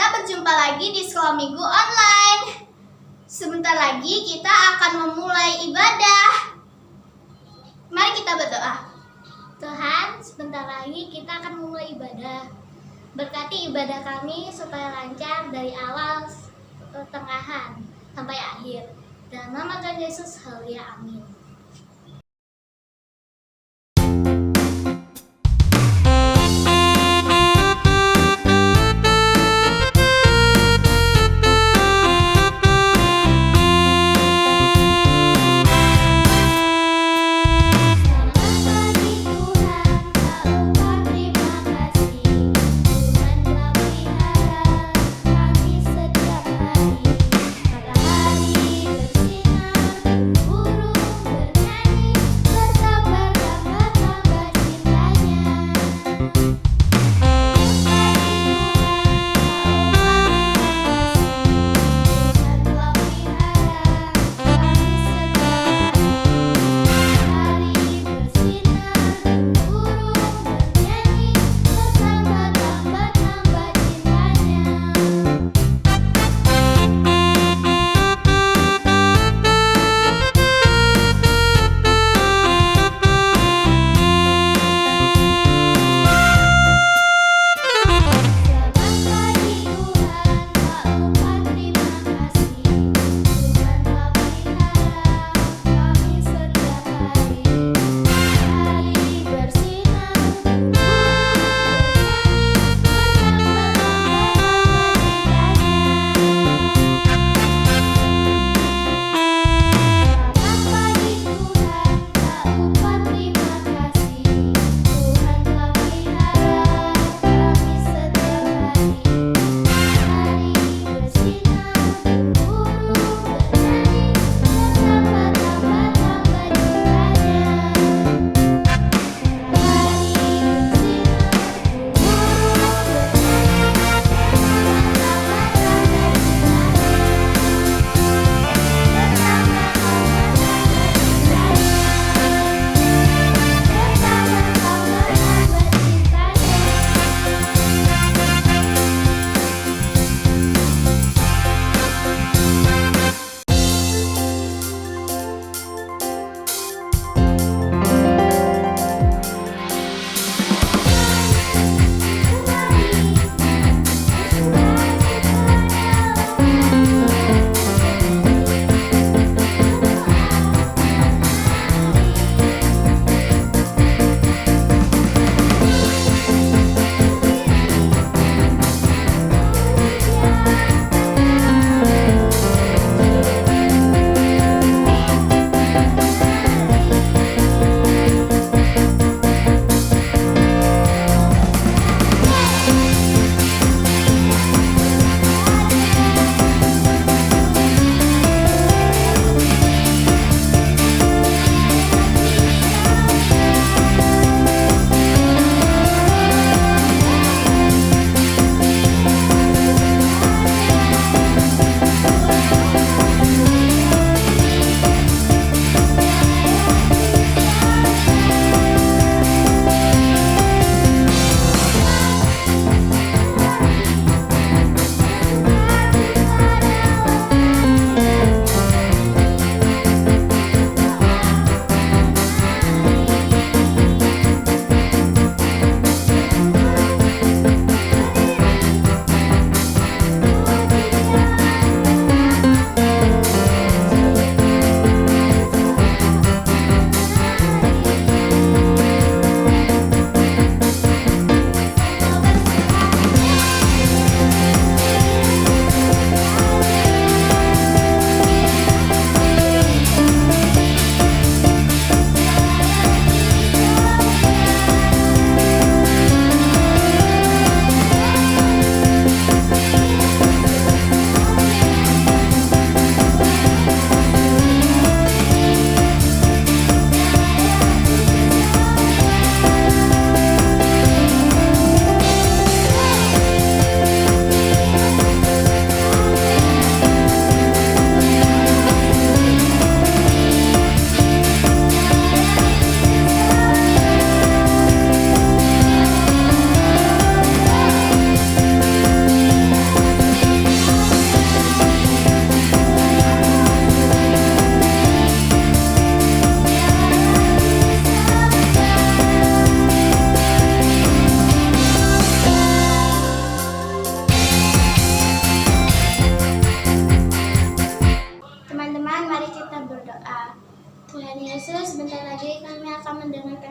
Kita berjumpa lagi di Sekolah Minggu Online. Sebentar lagi kita akan memulai ibadah. Mari kita berdoa. Tuhan, sebentar lagi kita akan memulai ibadah. Berkati ibadah kami supaya lancar dari awal, pertengahan, sampai akhir. Dalam nama Tuhan Yesus, haleluya, amin. Matahari bersinar, burung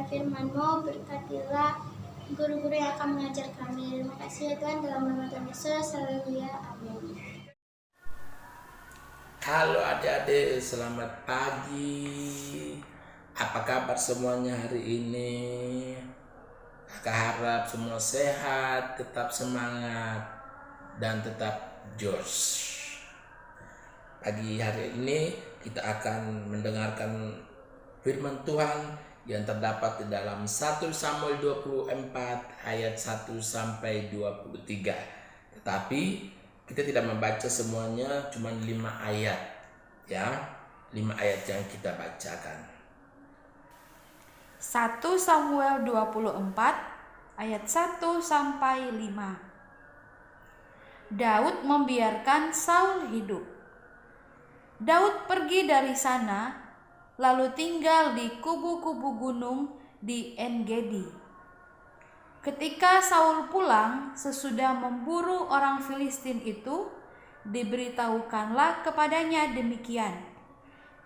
kepada firman-Mu, berkatilah guru-guru yang akan mengajar kami. Terima kasih ya Tuhan, dalam nama Tuhan Yesus, haleluya, amin. Halo adik-adik, selamat pagi. Apa kabar semuanya hari ini? Kakak harap semua sehat, tetap semangat, dan tetap josh. Pagi hari ini kita akan mendengarkan firman Tuhan yang terdapat di dalam 1 Samuel 24 ayat 1 sampai 23. Tetapi kita tidak membaca semuanya, cuma 5 ayat ya. 5 ayat yang kita bacakan. 1 Samuel 24 ayat 1 sampai 5. Daud membiarkan Saul hidup. Daud pergi dari sana, lalu tinggal di kubu-kubu gunung di En-Gedi. Ketika Saul pulang sesudah memburu orang Filistin itu, diberitahukanlah kepadanya demikian.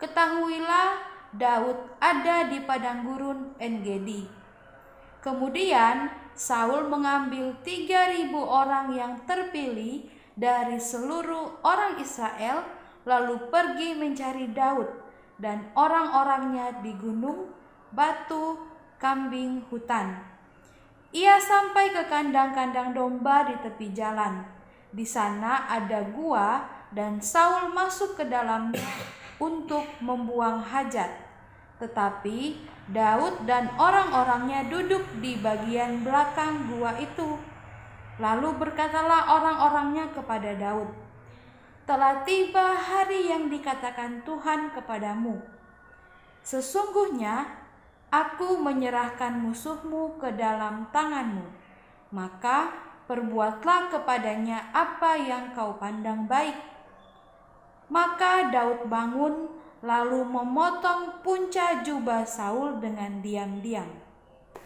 Ketahuilah, Daud ada di padang gurun En-Gedi. Kemudian Saul mengambil 3.000 orang yang terpilih dari seluruh orang Israel, lalu pergi mencari Daud dan orang-orangnya di gunung, batu, kambing, hutan. Ia sampai ke kandang-kandang domba di tepi jalan. Di sana ada gua dan Saul masuk ke dalamnya untuk membuang hajat. Tetapi Daud dan orang-orangnya duduk di bagian belakang gua itu. Lalu berkatalah orang-orangnya kepada Daud, "Telah tiba hari yang dikatakan Tuhan kepadamu. Sesungguhnya aku menyerahkan musuhmu ke dalam tanganmu. Maka perbuatlah kepadanya apa yang kau pandang baik." Maka Daud bangun, lalu memotong punca jubah Saul dengan diam-diam.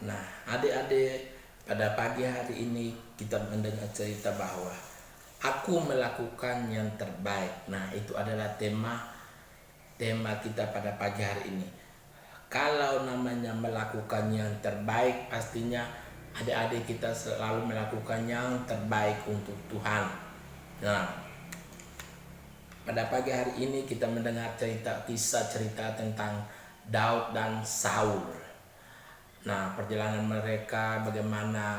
Nah, adik-adik, pada pagi hari ini kita mendengar cerita bahwa aku melakukan yang terbaik. Nah, itu adalah tema kita pada pagi hari ini. Kalau namanya melakukan yang terbaik, pastinya adik-adik kita selalu melakukan yang terbaik untuk Tuhan. Nah, pada pagi hari ini kita mendengar kisah cerita tentang Daud dan Saul. Nah, perjalanan mereka bagaimana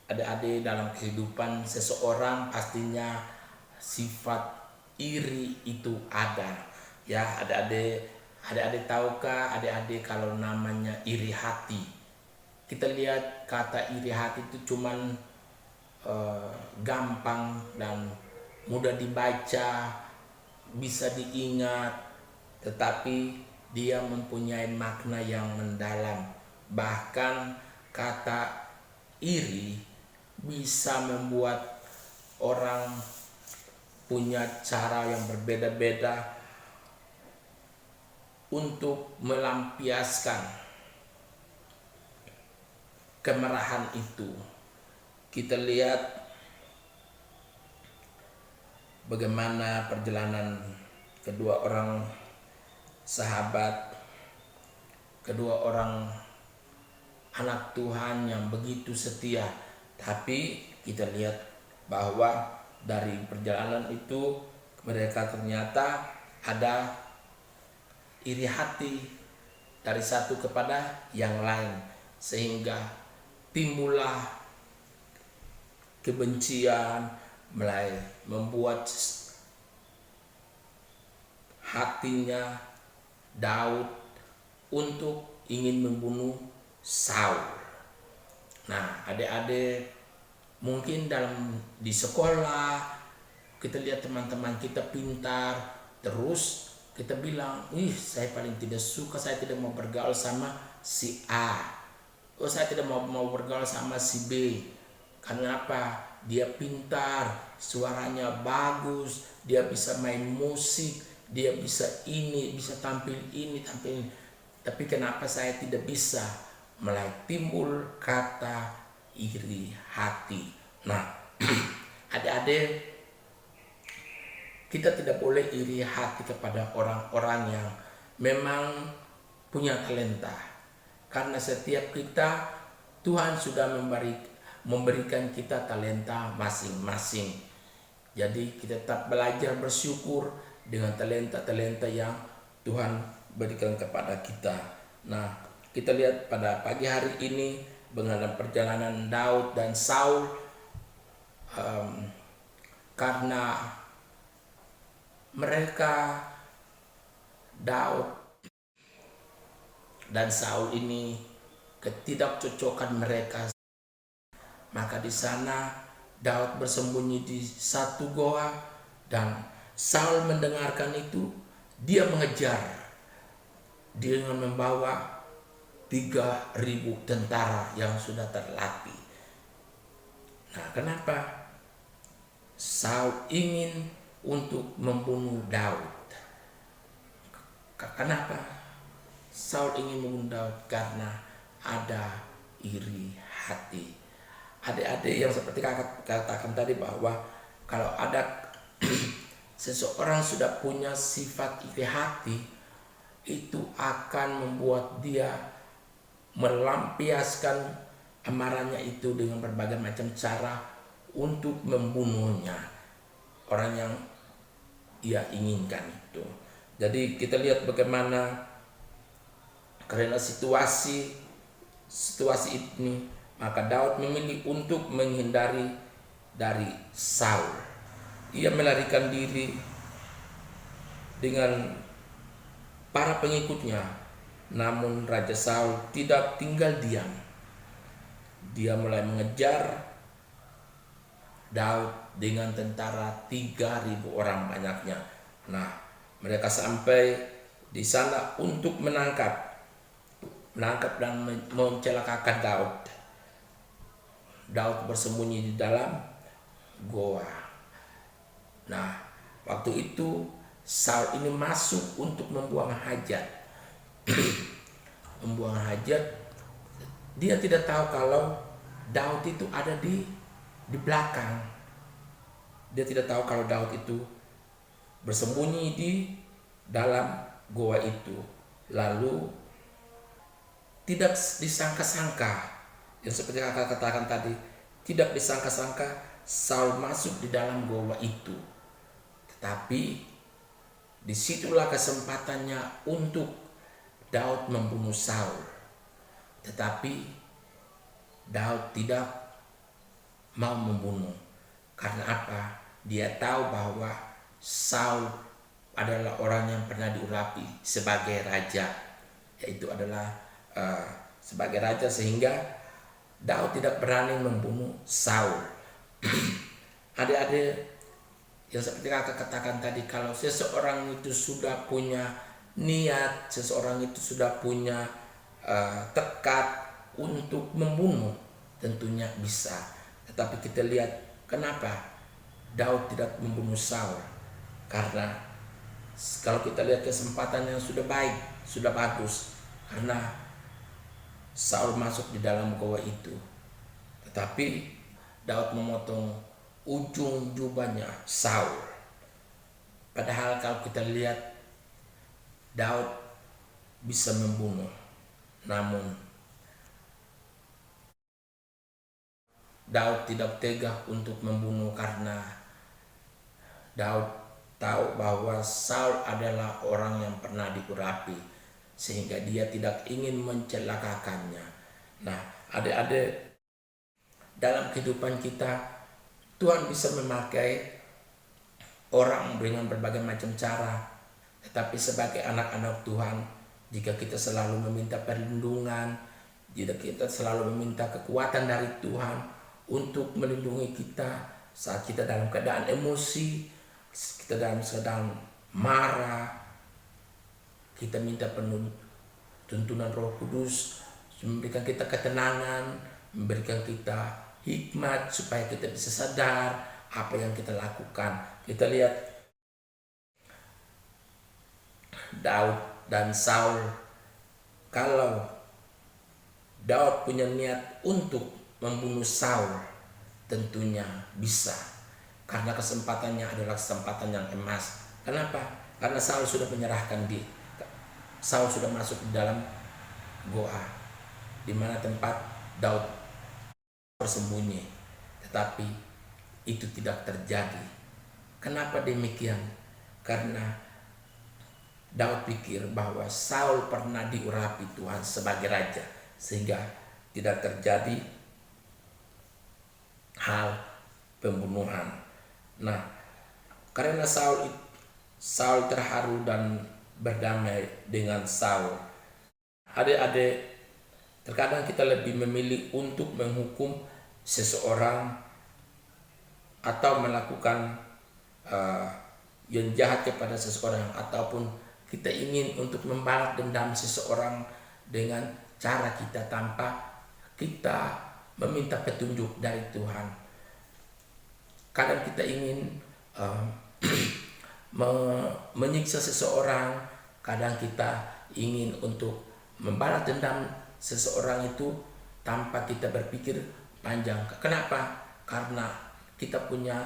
adik-adik dalam kehidupan seseorang pastinya sifat iri itu ada. Ya, adik-adik tahukah adik-adik kalau namanya iri hati? Kita lihat kata iri hati itu cuman gampang dan mudah dibaca, bisa diingat, tetapi dia mempunyai makna yang mendalam. Bahkan kata iri bisa membuat orang punya cara yang berbeda-beda untuk melampiaskan kemarahan itu. Kita lihat bagaimana perjalanan kedua orang sahabat, kedua orang anak Tuhan yang begitu setia. Tapi kita lihat bahwa dari perjalanan itu mereka ternyata ada iri hati dari satu kepada yang lain, sehingga timbullah kebencian, mulai membuat hatinya Daud untuk ingin membunuh Saul. Nah, adik-adik, mungkin di sekolah kita lihat teman-teman kita pintar, terus kita bilang, saya paling tidak suka, saya tidak mau bergaul sama si A. Saya tidak mau bergaul sama si B. Karena apa? Dia pintar, suaranya bagus, dia bisa main musik, dia bisa ini, bisa tampil ini, tampil ini. Tapi kenapa saya tidak bisa? Mulai timbul kata iri hati. Nah, adik-adik, kita tidak boleh iri hati kepada orang-orang yang memang punya talenta, Karena setiap kita Tuhan sudah memberikan kita talenta masing-masing. Jadi kita tetap belajar bersyukur dengan talenta-talenta yang Tuhan berikan kepada kita. Nah, kita lihat pada pagi hari ini mengenai perjalanan Daud dan Saul, karena mereka Daud dan Saul ini ketidakcocokan mereka, maka di sana Daud bersembunyi di satu goa dan Saul mendengarkan itu. Dia mengejar dengan membawa 3.000 tentara yang sudah terlatih. Nah, kenapa Saul ingin untuk membunuh Daud? Kenapa Saul ingin membunuh Daud? Karena ada iri hati. Adik-adik yang seperti kakak katakan tadi, bahwa kalau ada seseorang sudah punya sifat iri hati, itu akan membuat dia melampiaskan amarahnya itu dengan berbagai macam cara untuk membunuhnya, orang yang ia inginkan itu. Jadi kita lihat bagaimana karena situasi ini, maka Daud memilih untuk menghindari dari Saul. Ia melarikan diri dengan para pengikutnya. Namun Raja Saul tidak tinggal diam. Dia mulai mengejar Daud dengan tentara 3.000 orang banyaknya. Nah, mereka sampai di sana untuk menangkap dan mencelakakan Daud. Daud bersembunyi di dalam goa. Nah, waktu itu Saul ini masuk untuk membuang hajat. Membuang hajat, dia tidak tahu kalau Daud itu ada di belakang. Dia tidak tahu kalau Daud itu bersembunyi di dalam goa itu. Lalu tidak disangka-sangka, yang seperti kakak katakan tadi, tidak disangka-sangka Saul masuk di dalam goa itu. Tetapi disitulah kesempatannya untuk Daud membunuh Saul. Tetapi Daud tidak mau membunuh. Karena apa? Dia tahu bahwa Saul adalah orang yang pernah diurapi sebagai raja, yaitu adalah sebagai raja, sehingga Daud tidak berani membunuh Saul. Adik-adik yang seperti kakak katakan tadi, kalau seseorang itu sudah punya niat, seseorang itu sudah punya tekad untuk membunuh, tentunya bisa. Tetapi kita lihat kenapa Daud tidak membunuh Saul. Karena kalau kita lihat kesempatan yang sudah baik, sudah bagus, karena Saul masuk di dalam goa itu. Tetapi Daud memotong ujung jubahnya Saul. Padahal kalau kita lihat, Daud bisa membunuh, namun Daud tidak tega untuk membunuh karena Daud tahu bahwa Saul adalah orang yang pernah diurapi, sehingga dia tidak ingin mencelakakannya. Nah, adik-adik, dalam kehidupan kita Tuhan bisa memakai orang dengan berbagai macam cara. Tetapi sebagai anak-anak Tuhan, jika kita selalu meminta perlindungan, jika kita selalu meminta kekuatan dari Tuhan untuk melindungi kita saat kita dalam keadaan emosi, kita dalam keadaan marah, kita minta tuntunan Roh Kudus memberikan kita ketenangan, memberikan kita hikmat supaya kita bisa sadar apa yang kita lakukan. Kita lihat Daud dan Saul. Kalau Daud punya niat untuk membunuh Saul, tentunya bisa, karena kesempatannya adalah kesempatan yang emas. Kenapa? Karena Saul sudah menyerahkan diri. Saul sudah masuk di dalam goa. di mana tempat Daud bersembunyi, tetapi itu tidak terjadi. Kenapa demikian? Karena Daud pikir bahwa Saul pernah diurapi Tuhan sebagai raja, sehingga tidak terjadi hal pembunuhan. Nah, karena Saul terharu dan berdamai dengan Saul. Adik-adik, terkadang kita lebih memilih untuk menghukum seseorang atau melakukan yang jahat kepada seseorang, ataupun kita ingin untuk membalas dendam seseorang dengan cara kita tanpa kita meminta petunjuk dari Tuhan. Kadang kita ingin menyiksa seseorang, kadang kita ingin untuk membalas dendam seseorang itu tanpa kita berpikir panjang. Kenapa? Karena kita punya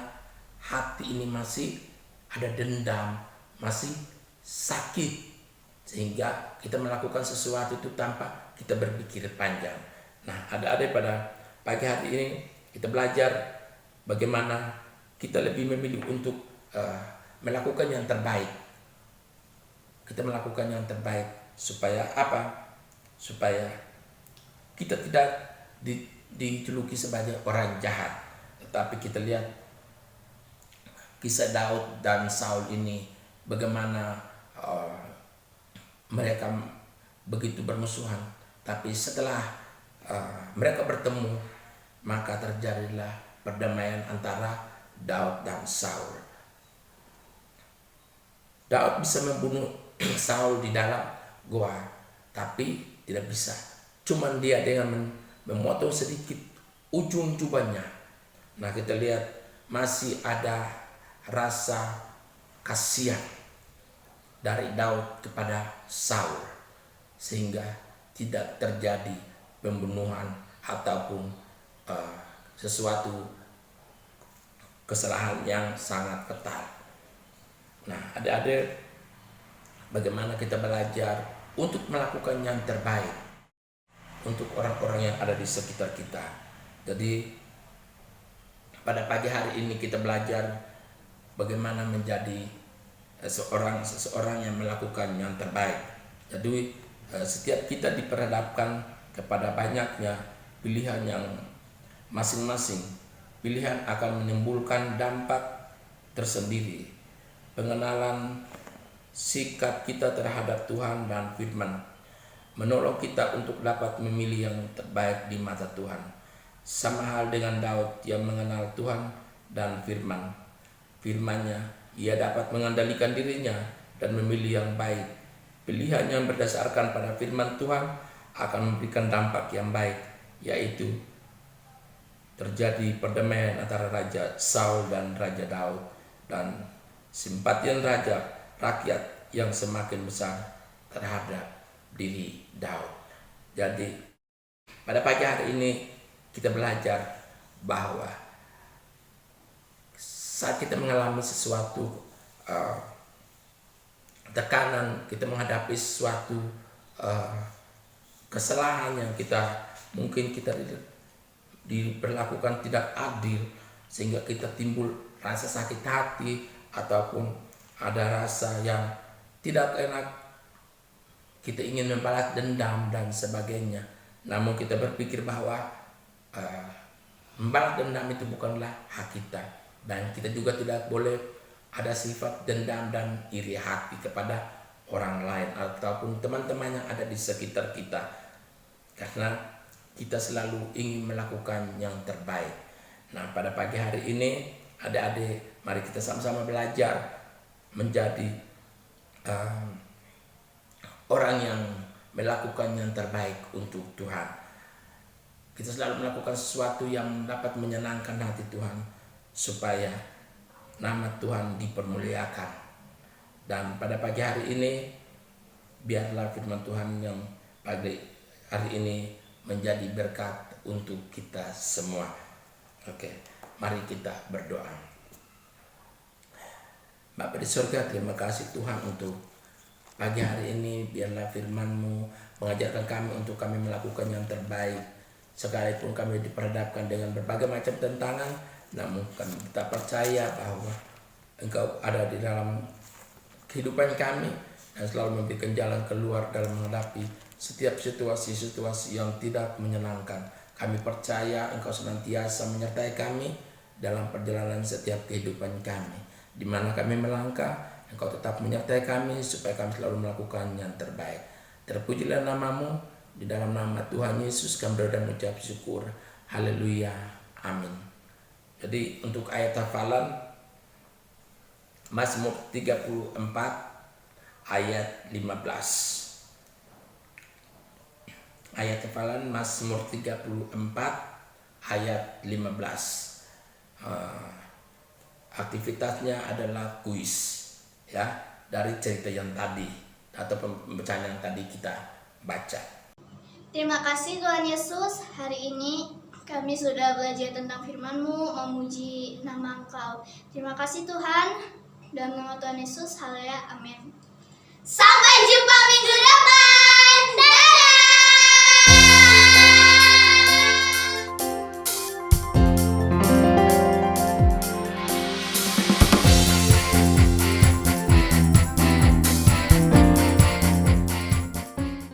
hati ini masih ada dendam, masih sakit, sehingga kita melakukan sesuatu itu tanpa kita berpikir panjang. Nah, ada pada pagi hari ini kita belajar bagaimana kita lebih memilih untuk melakukan yang terbaik. Kita melakukan yang terbaik supaya apa? Supaya kita tidak dijuluki sebagai orang jahat. Tetapi kita lihat kisah Daud dan Saul ini, bagaimana mereka begitu bermusuhan, tapi setelah mereka bertemu, maka terjadilah perdamaian antara Daud dan Saul. Daud bisa membunuh Saul di dalam goa, tapi tidak bisa. Cuman dia dengan memotong sedikit ujung jubahnya. Nah, kita lihat masih ada rasa kasihan dari Daud kepada Saul, sehingga tidak terjadi pembunuhan ataupun sesuatu kesalahan yang sangat fatal. Nah, adik-adik, bagaimana kita belajar untuk melakukan yang terbaik untuk orang-orang yang ada di sekitar kita. Jadi pada pagi hari ini kita belajar bagaimana menjadi seseorang yang melakukan yang terbaik. Jadi setiap kita diperhadapkan kepada banyaknya pilihan yang masing-masing. Pilihan akan menimbulkan dampak tersendiri. Pengenalan sikap kita terhadap Tuhan dan firman menolong kita untuk dapat memilih yang terbaik di mata Tuhan. Sama hal dengan Daud yang mengenal Tuhan dan firman-nya, ia dapat mengendalikan dirinya dan memilih yang baik. Pilihan yang berdasarkan pada firman Tuhan akan memberikan dampak yang baik, yaitu terjadi perdamaian antara Raja Saul dan Raja Daud, dan simpatian rakyat yang semakin besar terhadap diri Daud. Jadi pada pagi hari ini kita belajar bahwa saat kita mengalami sesuatu tekanan, kita menghadapi suatu kesalahan yang mungkin kita diperlakukan tidak adil, sehingga kita timbul rasa sakit hati ataupun ada rasa yang tidak enak, kita ingin membalas dendam dan sebagainya. Namun kita berpikir bahwa membalas dendam itu bukanlah hak kita, dan kita juga tidak boleh ada sifat dendam dan iri hati kepada orang lain ataupun teman-teman yang ada di sekitar kita, karena kita selalu ingin melakukan yang terbaik. Nah, pada pagi hari ini adik-adik, mari kita sama-sama belajar menjadi orang yang melakukan yang terbaik untuk Tuhan. Kita selalu melakukan sesuatu yang dapat menyenangkan hati Tuhan, supaya nama Tuhan dipermuliakan. Dan pada pagi hari ini, biarlah firman Tuhan yang pagi hari ini menjadi berkat untuk kita semua. Oke, mari kita berdoa. Bapa di surga, terima kasih Tuhan untuk pagi hari ini biarlah firman-Mu mengajarkan kami untuk kami melakukan yang terbaik. Sekalipun kami diperhadapkan dengan berbagai macam tantangan, namun kami kita percaya bahwa Engkau ada di dalam kehidupan kami dan selalu memberikan jalan keluar dalam menghadapi setiap situasi-situasi yang tidak menyenangkan. Kami percaya Engkau senantiasa menyertai kami dalam perjalanan setiap kehidupan kami. Di mana kami melangkah, Engkau tetap menyertai kami supaya kami selalu melakukan yang terbaik. Terpujilah nama-Mu, di dalam nama Tuhan Yesus kami berdoa dan mengucap syukur. Haleluya. Amin. Jadi untuk ayat hafalan Mazmur 34 ayat 15. Ayat hafalan Mazmur 34 ayat 15. Aktivitasnya adalah kuis ya, dari cerita yang tadi atau pembacaan yang tadi kita baca. Terima kasih Tuhan Yesus, hari ini kami sudah belajar tentang firman-Mu, memuji nama Engkau. Terima kasih Tuhan, dalam nama Tuhan Yesus, haleluya, amin. Sampai jumpa minggu depan.